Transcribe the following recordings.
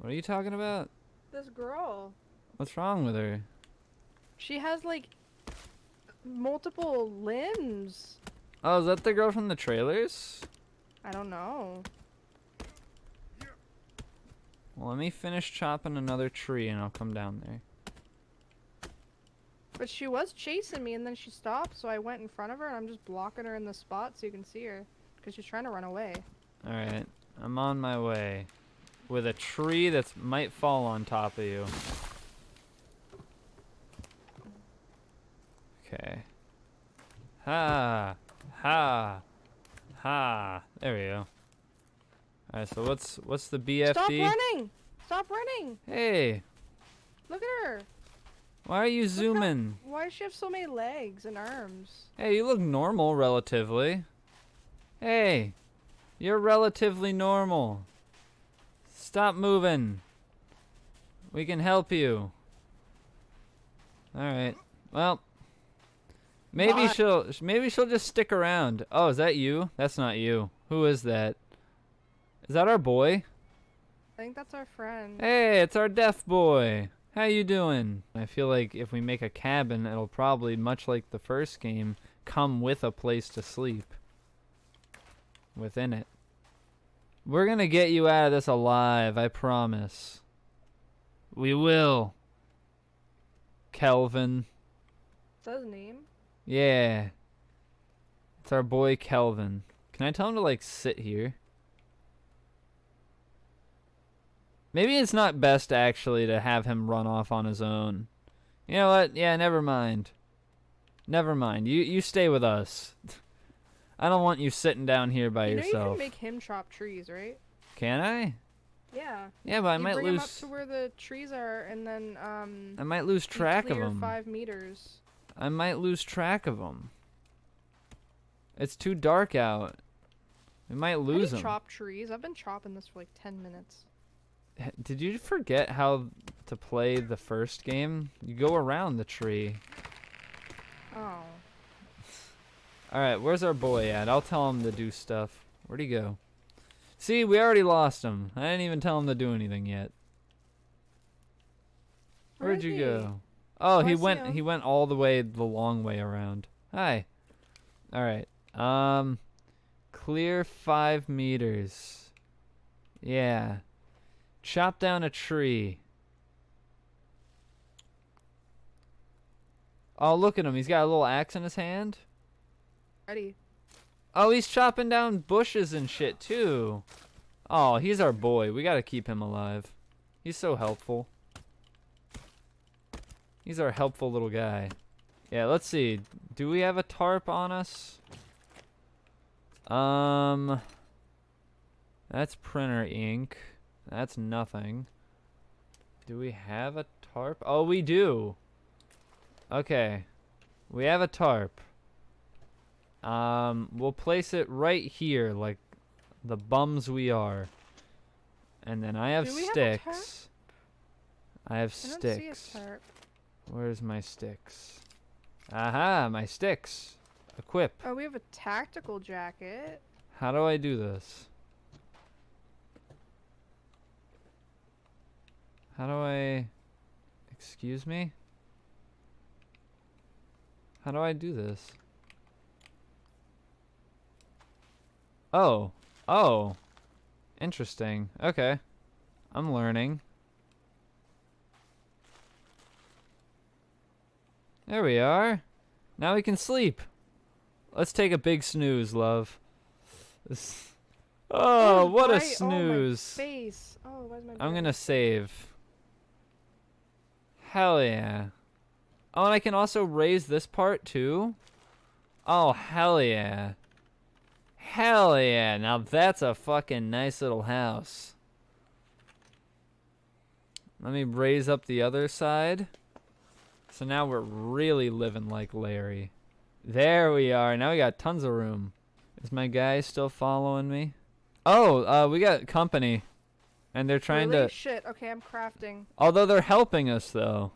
What are you talking about? This girl. What's wrong with her? She has like multiple limbs. Oh, is that the girl from the trailers? I don't know. Well, let me finish chopping another tree and I'll come down there. But she was chasing me and then she stopped, so I went in front of her and I'm just blocking her in the spot so you can see her. Because she's trying to run away. Alright, I'm on my way. With a tree that might fall on top of you. Okay. Ha! Ha! Ha! There we go. Alright, so what's the BFD? Stop running! Stop running! Hey! Look at her! Why are you zooming? Why does she have so many legs and arms? Hey, you look normal relatively. Hey! You're relatively normal. Stop moving. We can help you. Alright. Well, maybe Bye. she'll just stick around. Oh, is that you? That's not you. Who is that? Is that our boy? I think that's our friend. Hey, it's our deaf boy. How you doing? I feel like if we make a cabin, it'll probably, much like the first game, come with a place to sleep within it. We're gonna get you out of this alive, I promise. We will. Kelvin. Is that his name? Yeah. It's our boy Kelvin. Can I tell him to, like, sit here? Maybe it's not best, actually, to have him run off on his own. You know what? Yeah, never mind. Never mind. You stay with us. I don't want you sitting down here by You know you yourself. can make him chop trees, right? Can I? Yeah. Yeah, but I You might bring him up lose. to where the trees are, and then I might lose you track of clear him. 5 meters. I might lose track of him. It's too dark out. We might How do lose you him. chop trees? I've been chopping this for like 10 minutes. Did you forget how to play the first game? You go around the tree. Oh. Alright, where's our boy at? I'll tell him to do stuff. Where'd he go? See, we already lost him. I didn't even tell him to do anything yet. Where'd you go? Oh, I he see went him. he went all the way the long way around. Hi. Alright. Clear 5 meters. Yeah. Chop down a tree. Oh, look at him. He's got a little axe in his hand. Ready. Oh, he's chopping down bushes and shit, too. Oh, he's our boy. We gotta keep him alive. He's so helpful. He's our helpful little guy. Yeah, let's see. Do we have a tarp on us? That's printer ink. That's nothing. Do we have a tarp? Oh, we do. Okay. We have a tarp. We'll place it right here, like the bums we are. And then I have Do we have a tarp? sticks. I have I don't see a sticks. tarp. Where's my sticks? Aha, my sticks. Equip. Oh, we have a tactical jacket. How do I do this? How do I... Excuse me? How do I do this? Oh. Oh. Interesting. Okay. I'm learning. There we are. Now we can sleep. Let's take a big snooze, love. Oh, what a Oh, my snooze. face. Oh, why's my I'm brain? gonna save. Hell yeah. Oh, and I can also raise this part too? Oh, hell yeah. Hell yeah. Now that's a fucking nice little house. Let me raise up the other side. So now we're really living like Larry. There we are. Now we got tons of room. Is my guy still following me? Oh, we got company. And they're trying Really? to... Shit. Okay, I'm crafting. Although they're helping us, though.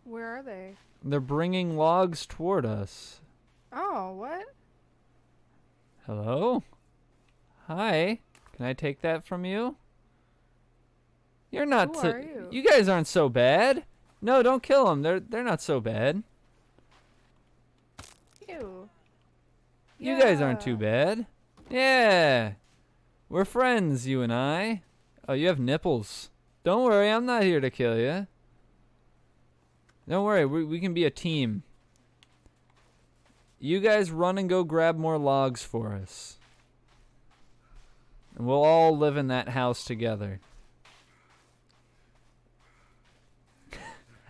Where are they? They're bringing logs toward us. Oh, what? Hello? Hi. Can I take that from you? You're not. Who are you? You guys aren't so bad. No, don't kill them. They're not so bad. Ew. You guys aren't too Yeah. bad. Yeah. We're friends, you and I. Oh, you have nipples. Don't worry, I'm not here to kill you. Don't worry, we can be a team. You guys run and go grab more logs for us. And we'll all live in that house together.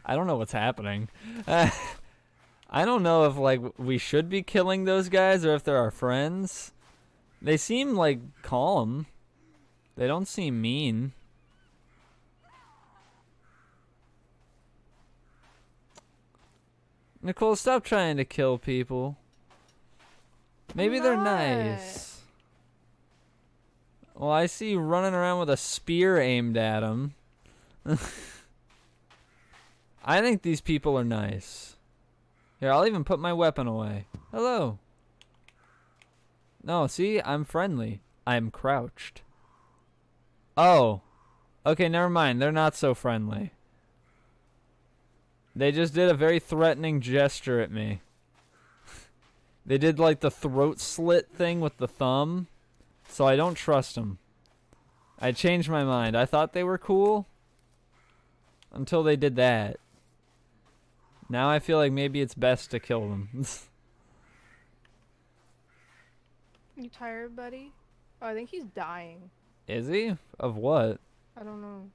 I don't know what's happening. I don't know if like we should be killing those guys or if they're our friends. They seem like calm. They don't seem mean. Nicole, stop trying to kill people. Maybe they're nice. Well, I see you running around with a spear aimed at them. I think these people are nice. Here, I'll even put my weapon away. Hello. No, see? I'm friendly. I'm crouched. Oh. Okay, never mind. They're not so friendly. They just did a very threatening gesture at me. They did like the throat slit thing with the thumb. So I don't trust them. I changed my mind. I thought they were cool. Until they did that. Now I feel like maybe it's best to kill them. You tired, buddy? Oh, I think he's dying. Is he? Of what? I don't know.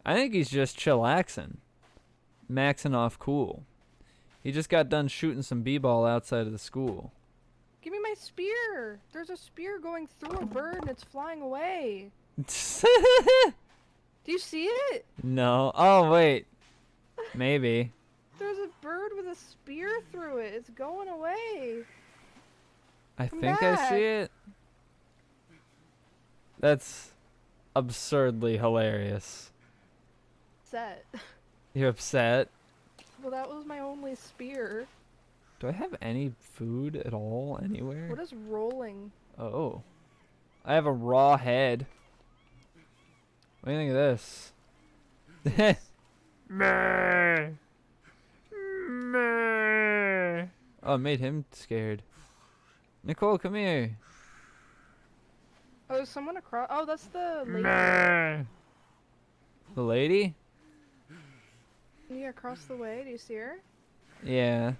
I think he's just chillaxing. Maxing off cool. He just got done shooting some b-ball outside of the school. Give me my spear! There's a spear going through a bird and it's flying away. Do you see it? No. Oh, wait. Maybe. There's a bird with a spear through it. It's going away. I Come think I back. see it. That's absurdly hilarious. Set. You're upset? Well, that was my only spear. Do I have any food at all anywhere? What is rolling? Oh. I have a raw head. What do you think of this? Meh. Meh. Oh, it made him scared. Nicole, come here. Oh, is someone across? Oh, that's the lady. Meh. The lady? Yeah, across the way. Do you see her? Yeah.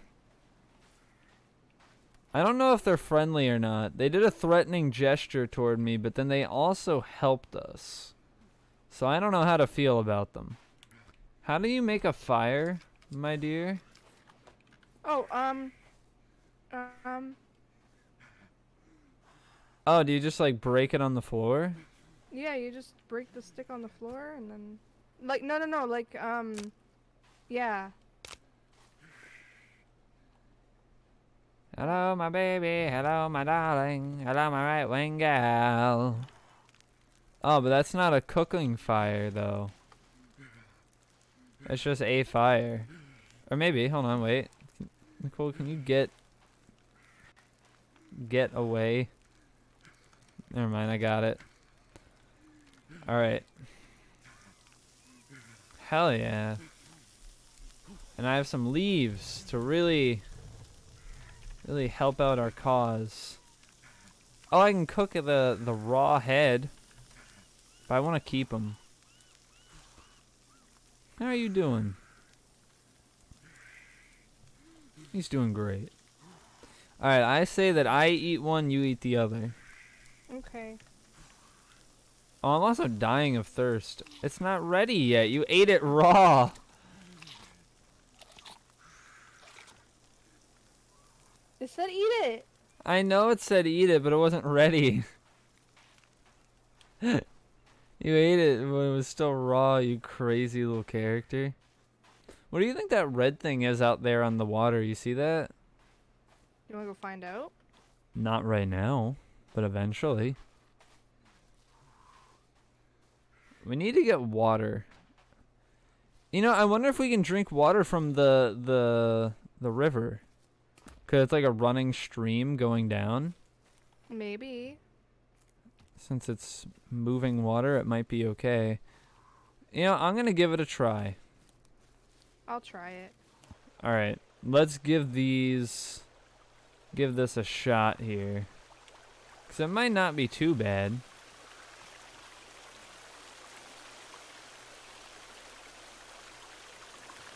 I don't know if they're friendly or not. They did a threatening gesture toward me, but then they also helped us. So I don't know how to feel about them. How do you make a fire, my dear? Oh, Oh, do you just like break it on the floor? yeah, you just break the stick on the floor and then, like, no, like, yeah. Hello, my baby. Hello, my darling. Hello, my right wing gal. Oh, but that's not a cooking fire, though. It's just a fire. Or maybe, hold on, wait. Nicole, can you get away? Never mind, I got it. Alright. Hell yeah. And I have some leaves to really help out our cause. Oh, I can cook the raw head. But I want to keep them. How are you doing? He's doing great. Alright, I say that I eat one, you eat the other. Okay. Oh, I'm also dying of thirst. It's not ready yet. You ate it raw. It said eat it. I know it said eat it, but it wasn't ready. You ate it when it was still raw, you crazy little character. What do you think that red thing is out there on the water? You see that? You wanna go find out? Not right now, but eventually. We need to get water. You know, I wonder if we can drink water from the river. 'Cause it's like a running stream going down. Maybe. Since it's moving water, it might be okay. You know, I'm gonna give it a try. I'll try it. All right, let's give this a shot here, 'cause it might not be too bad.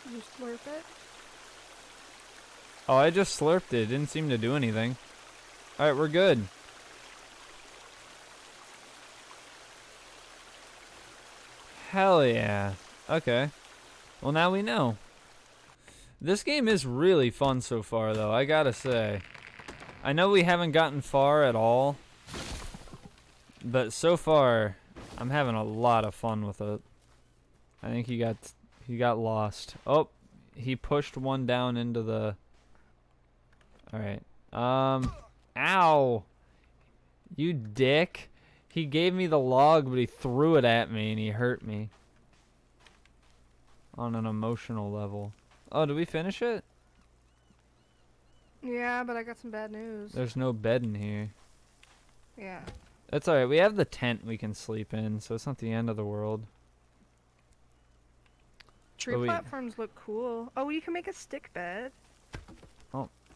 You slurp it. Oh, I just slurped it. It didn't seem to do anything. All right, we're good. Hell yeah. Okay. Well, now we know. This game is really fun so far, though, I gotta say. I know we haven't gotten far at all, but so far, I'm having a lot of fun with it. I think he got lost. Oh, he pushed one down into the... Alright. Ow! You dick. He gave me the log, but he threw it at me and he hurt me. On an emotional level. Oh, did we finish it? Yeah, but I got some bad news. There's no bed in here. Yeah. That's alright. We have the tent we can sleep in, so it's not the end of the world. Tree But platforms look cool. Oh, you can make a stick bed.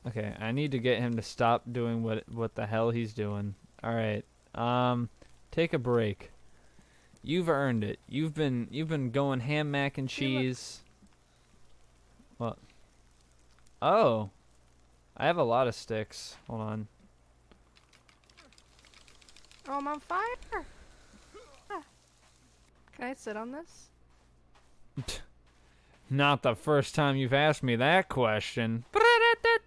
Okay, I need to get him to stop doing what the hell he's doing. Alright. Take a break. You've earned it. You've been going ham, mac, and cheese. What? Oh. I have a lot of sticks. Hold on. Oh, I'm on fire. Ah. Can I sit on this? Not the first time you've asked me that question.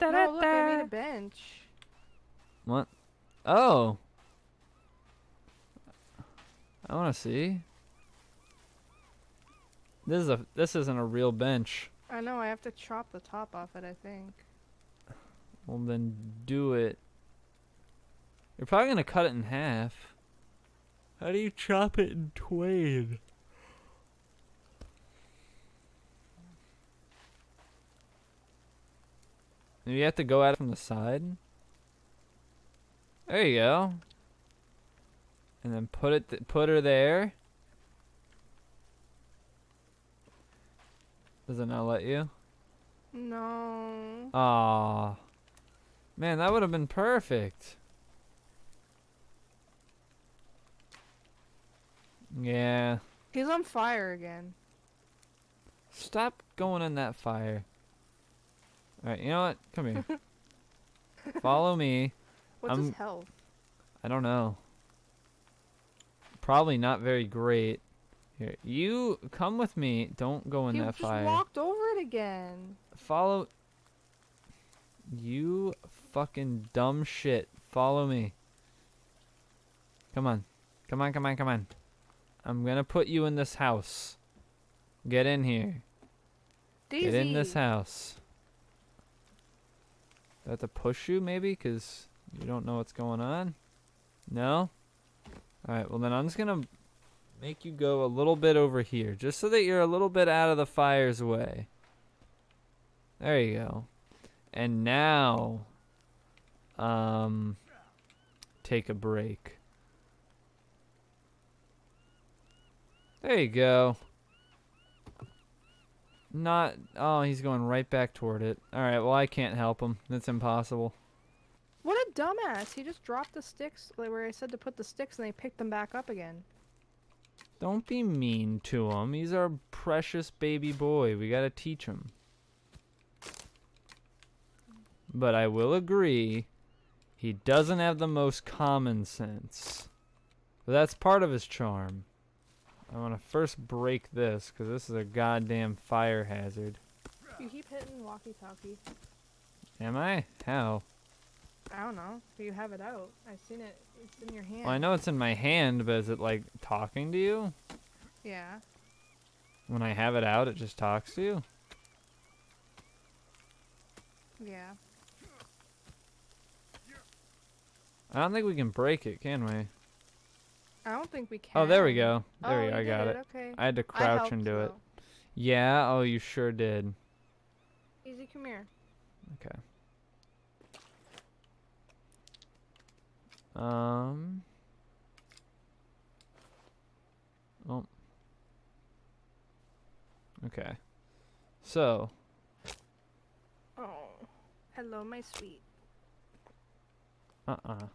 No, look, I made a bench. What? Oh. I want to see. This isn't a real bench. I know, I have to chop the top off it, I think. Well, then do it. You're probably gonna cut it in half. How do you chop it in twain? You have to go at it from the side. There you go. And then put her there. Does it not let you? No. Aw. Man, that would have been perfect. Yeah. He's on fire again. Stop going in that fire. Alright, you know what? Come here. Follow me. What's his health? I don't know. Probably not very great. Here, you come with me. Don't go in that fire. He just walked over it again. Follow. You fucking dumb shit. Follow me. Come on. Come on, come on, come on. I'm gonna put you in this house. Get in here. Daisy. Get in this house. Do I have to push you maybe? Because you don't know what's going on? No? Alright, well then I'm just gonna make you go a little bit over here. Just so that you're a little bit out of the fire's way. There you go. And now, take a break. There you go. Oh, he's going right back toward it. Alright, well I can't help him. That's impossible. What a dumbass. He just dropped the sticks where I said to put the sticks and they picked them back up again. Don't be mean to him. He's our precious baby boy. We gotta teach him. But I will agree, he doesn't have the most common sense. But that's part of his charm. I want to first break this, because this is a goddamn fire hazard. You keep hitting walkie-talkie. Am I? How? I don't know. But you have it out. I've seen it. It's in your hand. Well, I know it's in my hand, but is it like talking to you? Yeah. When I have it out, it just talks to you? Yeah. I don't think we can break it, can we? I don't think we can. Oh, there we go. There we you go. I got did it. Okay. I had to crouch and do it. Yeah, oh, you sure did. Easy, come here. Okay. Oh. Okay. So, Oh, hello, my sweet. uh-uh.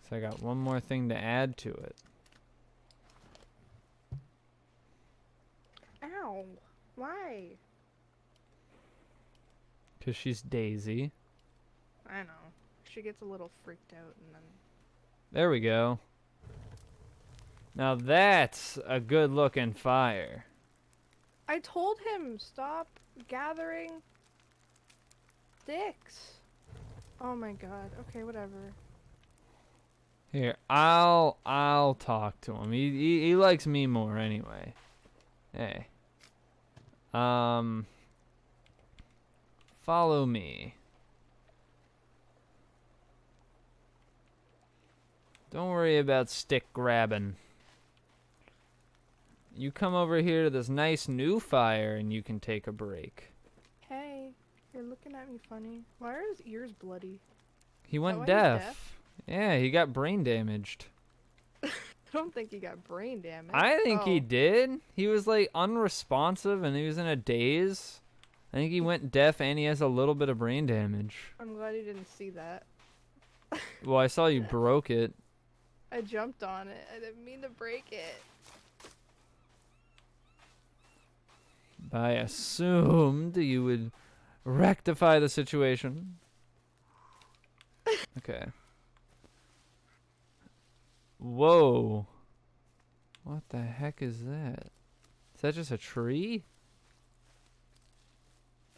So I got one more thing to add to it. Ow. Why? 'Cause she's Daisy. I know. She gets a little freaked out and then... There we go. Now that's a good looking fire. I told him, stop gathering sticks. Oh my god. Okay, whatever. Here, I'll talk to him. He likes me more anyway. Hey. Follow me. Don't worry about stick grabbing. You come over here to this nice new fire and you can take a break. Hey, you're looking at me funny. Why are his ears bloody? He why went he's deaf. deaf? Yeah, he got brain damaged. I don't think he got brain damage. I think he Oh. did. He was like unresponsive and he was in a daze. I think he went deaf and he has a little bit of brain damage. I'm glad you didn't see that. Well, I saw you broke it. I jumped on it. I didn't mean to break it. I assumed you would rectify the situation. Okay. Whoa. What the heck is that? Is that just a tree?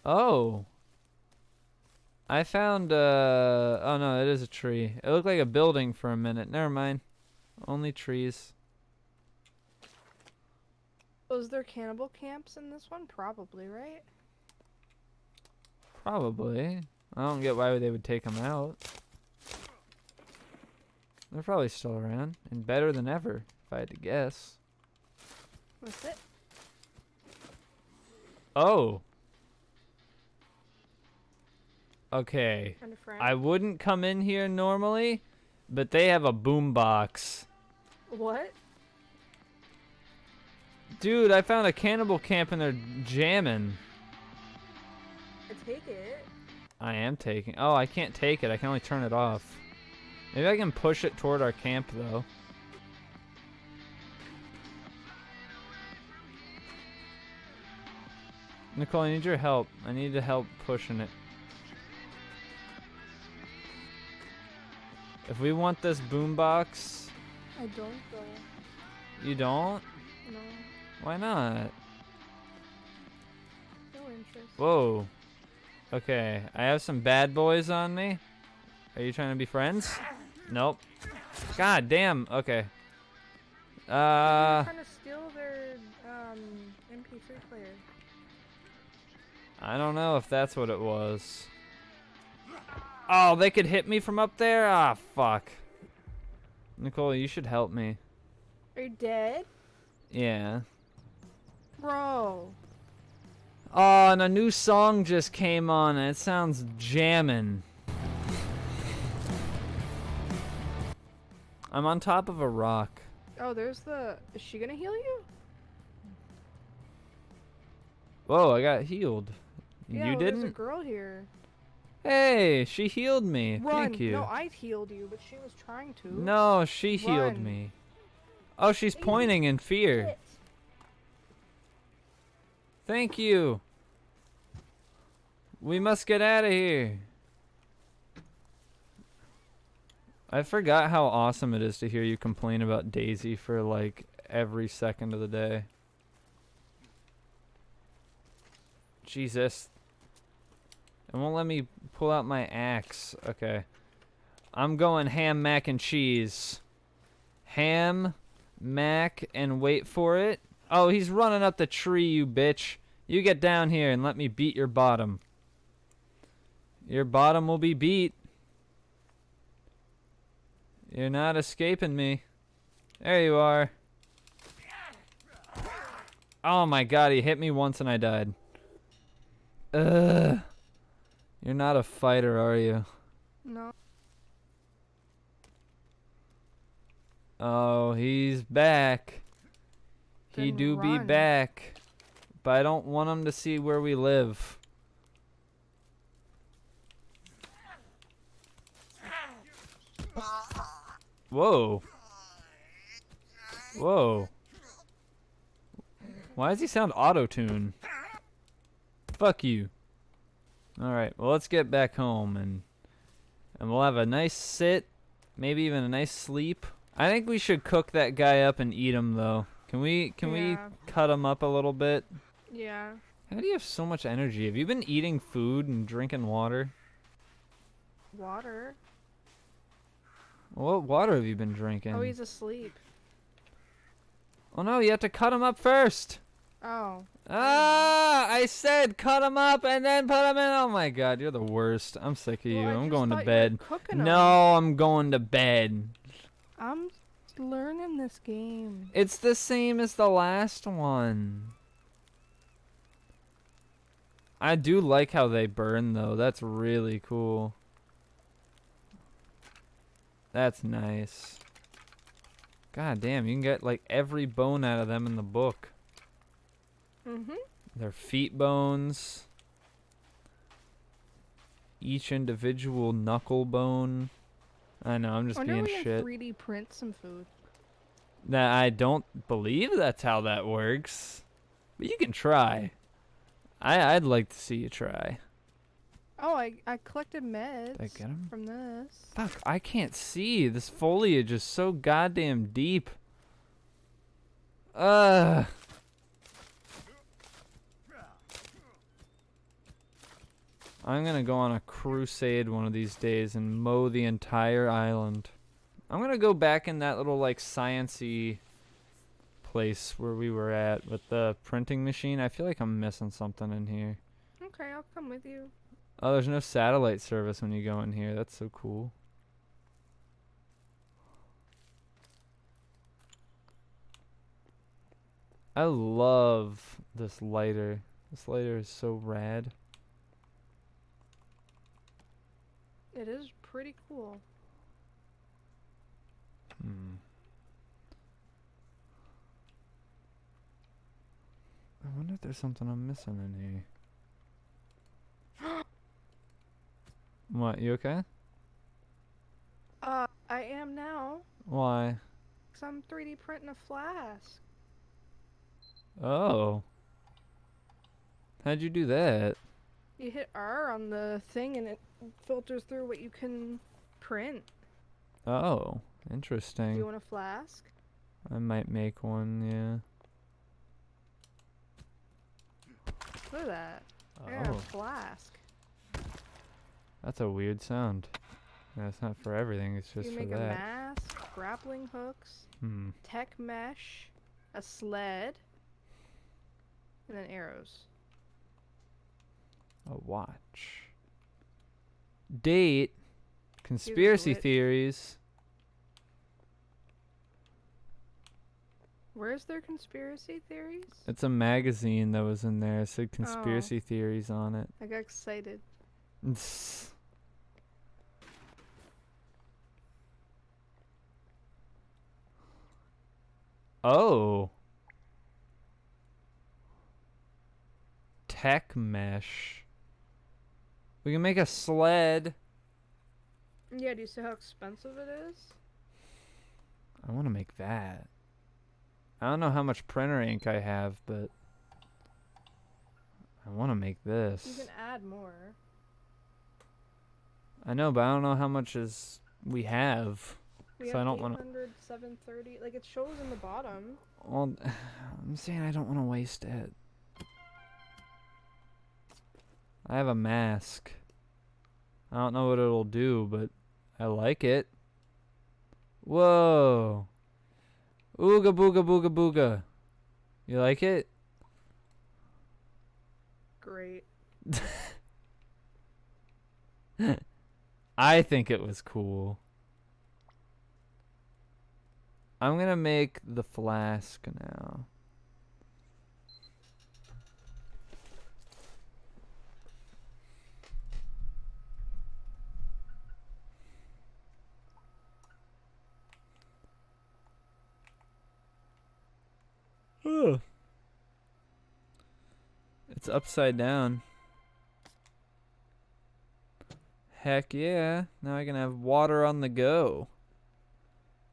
Oh. I found, oh no, it is a tree. It looked like a building for a minute. Never mind. Only trees. Was there cannibal camps in this one? Probably, right? Probably. I don't get why they would take them out. They're probably still around and better than ever, if I had to guess. What's it? Oh. Okay. Friend of friend? I wouldn't come in here normally, but they have a boombox. What? Dude, I found a cannibal camp and they're jamming. I take it. I am taking. Oh, I can't take it. I can only turn it off. Maybe I can push it toward our camp though. Nicole, I need your help. I need to help pushing it. If we want this boombox, I don't though. you don't? No. Why not? No interest. Whoa. Okay, I have some bad boys on me. Are you trying to be friends? Nope. God damn. Okay. You're trying to steal their MP3 player. I don't know if that's what it was. Oh, they could hit me from up there? Ah, fuck. Nicole, you should help me. Are you dead? Yeah. Bro. Oh, and a new song just came on and it sounds jammin'. I'm on top of a rock. Oh, there's the... Is she gonna heal you? Whoa, I got healed. Yeah, You well, there's a didn't? girl here. Hey, she healed me. Run. Thank you. No, I healed you, but she was trying to. No, she healed Run. me. Oh, she's Hey, pointing in fear. Shit. Thank you. We must get out of here. I forgot how awesome it is to hear you complain about Daisy for like every second of the day. Jesus. It won't let me pull out my axe. Okay. I'm going ham, mac, and cheese. Ham, mac, and wait for it. Oh, he's running up the tree, you bitch. You get down here and let me beat your bottom. Your bottom will be beat. You're not escaping me. There you are. Oh my god, he hit me once and I died. Ugh. You're not a fighter, are you? No. Oh, he's back. He Then do be run. back. but I don't want them to see where we live. Whoa. Whoa. Why does he sound auto-tune? Fuck you. Alright, well let's get back home and we'll have a nice sit, maybe even a nice sleep. I think we should cook that guy up and eat him though. Can we Yeah. cut him up a little bit? Yeah. How do you have so much energy? Have you been eating food and drinking water? Water. What water have you been drinking? Oh, he's asleep. Oh no, you have to cut him up first. Oh. Ah, I said cut him up and then put him in. Oh my god, you're the worst. I'm sick of you. Well, I I'm just going to thought you were bed. cooking 'em. No, I'm going to bed. I'm learning this game. It's the same as the last one. I do like how they burn though. That's really cool. That's nice. God damn, you can get like every bone out of them in the book. Mm-hmm. Their feet bones. Each individual knuckle bone. I know, I'm just Wonder being if we can shit. 3D print some food. Nah, I don't believe that's how that works. But you can try. I'd like to see you try. Oh, I collected meds Did I get 'em? from this. Fuck, I can't see. This foliage is so goddamn deep. Ugh. I'm gonna go on a crusade one of these days and mow the entire island. I'm gonna go back in that little like science-y place where we were at with the printing machine. I feel like I'm missing something in here. Okay, I'll come with you. Oh, there's no satellite service when you go in here. That's so cool. I love this lighter. This lighter is so rad. It is pretty cool. Hmm. I wonder if there's something I'm missing in here. What, you okay? I am now. Why? Because I'm 3D printing a flask. Oh. How'd you do that? You hit R on the thing and it filters through what you can print. Oh, Do interesting. you want a flask? I might make one, yeah. Look at that. I got a Oh, flask. that's a weird sound. Yeah, it's not for everything, it's just You for make a that. mask, grappling hooks, Hmm. tech mesh, a sled, and then arrows. A watch. Date. Conspiracy glitch. theories. Where's their conspiracy theories? It's a magazine that was in there. It said conspiracy theories on it. I got excited. Oh. Tech mesh. We can make a sled. Yeah, do you see how expensive it is? I want to make that. I don't know how much printer ink I have, but I want to make You this. can add more. I know, but I don't know how much is we have. We So have I don't wanna- 800, 730. Like, it shows in the bottom. Well, I'm saying I don't want to waste it. I have a mask. I don't know what it'll do, but I like it. Whoa. Ooga booga booga booga. You like it? Great. I think it was cool. I'm gonna make the flask now. Ugh. It's upside down. Heck yeah. Now I can have water on the go.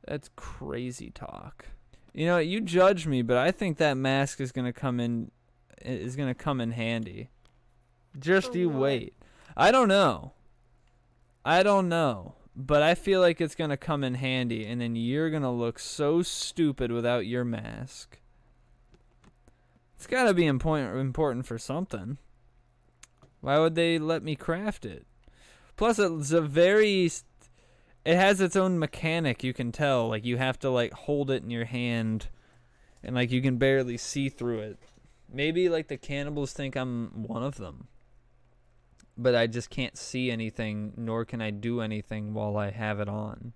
That's crazy talk. You know, you judge me, but I think that mask is gonna come in handy. Just For you what? wait. I don't know. But I feel like it's gonna come in handy, and then you're gonna look so stupid without your mask. It's gotta be important for something. Why would they let me craft it? Plus, it has its own mechanic, you can tell. Like, you have to, like, hold it in your hand, and, like, you can barely see through it. Maybe, like, the cannibals think I'm one of them. But I just can't see anything, nor can I do anything while I have it on.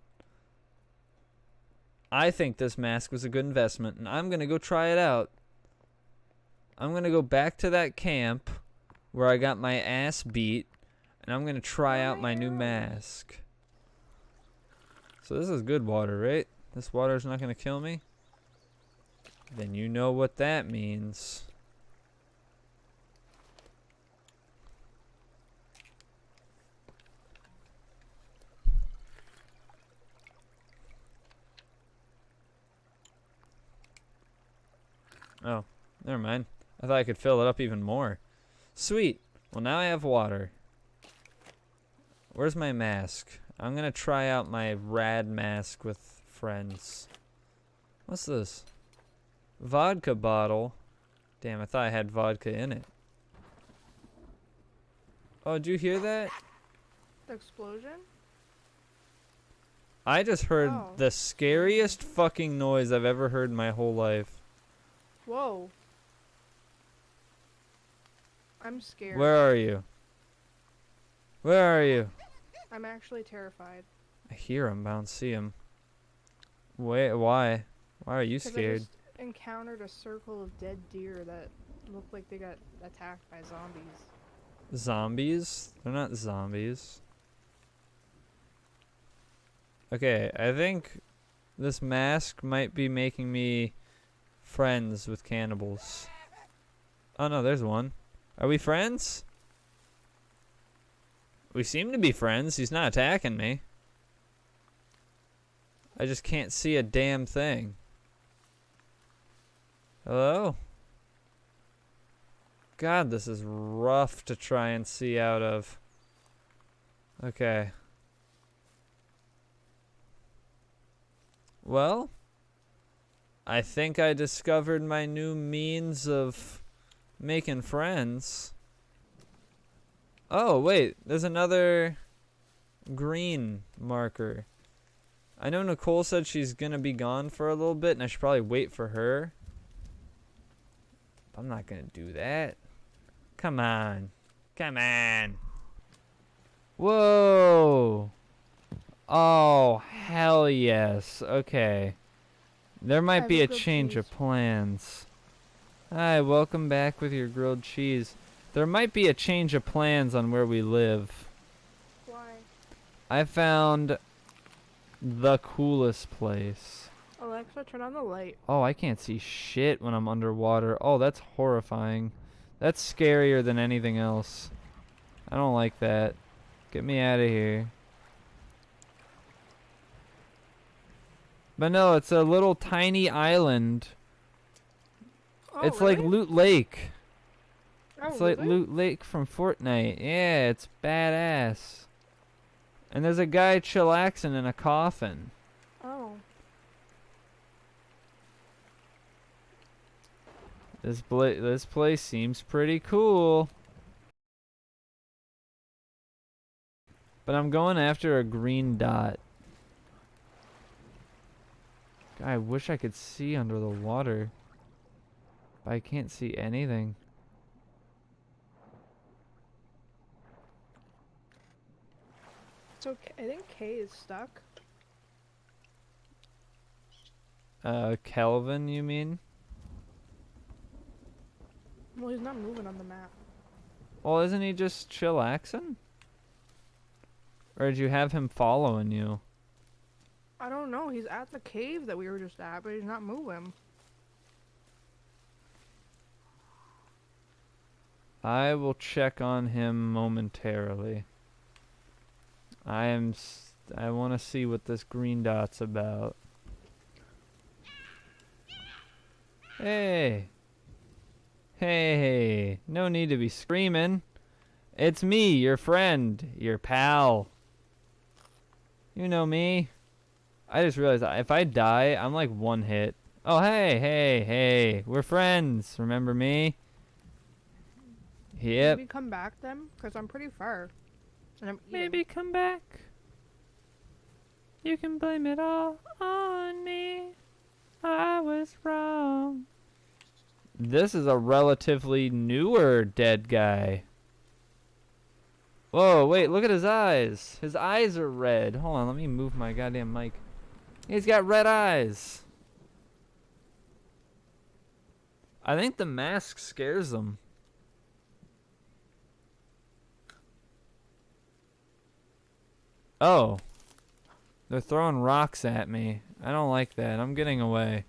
I think this mask was a good investment, and I'm going to go try it out. I'm going to go back to that camp where I got my ass beat, and I'm going to try out my new mask. So this is good water, right? This water's not going to kill me? Then you know what that means. Oh, never mind. I thought I could fill it up even more. Sweet. Well, now I have water. Where's my mask? I'm gonna try out my rad mask with friends. What's this? Vodka bottle. Damn, I thought I had vodka in it. Oh, did you hear that? The explosion? I just heard Oh. the scariest fucking noise I've ever heard in my whole life. Whoa. I'm scared. Where are you? Where are you? I'm actually terrified. I hear him, but I don't see him. Wait, why? Why are you 'Cause scared? I just encountered a circle of dead deer that looked like they got attacked by zombies. Zombies? They're not zombies. Okay, I think this mask might be making me friends with cannibals. Oh no, there's one. Are we friends? We seem to be friends. He's not attacking me. I just can't see a damn thing. Hello? God, this is rough to try and see out of. Okay. Well, I think I discovered my new means of making friends. Oh, wait, there's another green marker. I know Nicole said she's gonna be gone for a little bit, and I should probably wait for her. I'm not gonna do that. Come on. Come on. Whoa. Oh, hell yes. Okay. There might have be a a grilled change of cheese. plans. Hi, welcome back with your grilled cheese. There might be a change of plans on where we live. Why? I found the coolest place. Alexa, turn on the light. Oh, I can't see shit when I'm underwater. Oh, that's horrifying. That's scarier than anything else. I don't like that. Get me out of here. But no, it's a little tiny island. Oh, It's really? like Loot Lake. Oh, It's like really? Loot Lake from Fortnite. Yeah, it's badass. And there's a guy chillaxing in a coffin. Oh. This place seems pretty cool. But I'm going after a green dot. God, I wish I could see under the water. But I can't see anything. So I think K is stuck. Kelvin, you mean? Well, he's not moving on the map. Well, isn't he just chillaxing? Or did you have him following you? I don't know. He's at the cave that we were just at, but he's not moving. I will check on him momentarily. I want to see what this green dot's about. Hey. Hey. No need to be screaming. It's me, your friend, your pal. You know me. I just realized if I die, I'm like one hit. Oh, hey. We're friends. Remember me? Yep. Maybe come back then, because I'm pretty far. And I'm eating. Maybe come back. You can blame it all on me. I was wrong. This is a relatively newer dead guy. Whoa, wait, look at his eyes. His eyes are red. Hold on, let me move my goddamn mic. He's got red eyes. I think the mask scares them. Oh. They're throwing rocks at me. I don't like that. I'm getting away.